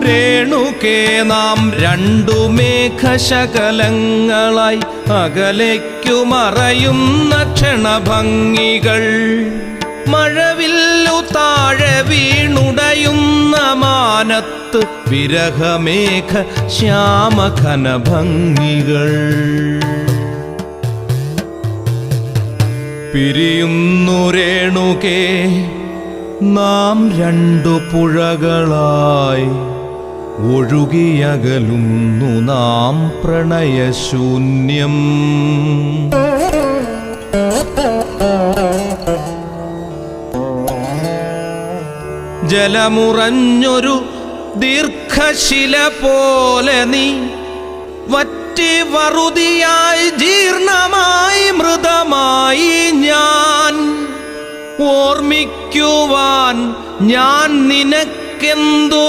രേണുകേ നാം രണ്ടു മേഘശകലങ്ങളായി അകലേക്കു മറയുന്ന ക്ഷണഭംഗികൾ. മഴവില്ലു താഴെ വീണുടയുന്ന മാനത്ത് വിരഹമേഘ ശ്യാമഘനഭംഗികൾ. പിരിയുന്നു രേണുകേ നാം രണ്ടു പുഴകളായി, ഒഴുകിയകലുന്നു നാം പ്രണയശൂന്യം. ജലമുറഞ്ഞൊരു ദീർഘശില പോലെ നീ വറ്റി വറുതിയായി ജീർണമായി മൃതമായി ഞാൻ. ഓർമ്മിക്കുവാൻ ഞാൻ നിനക്കെന്തു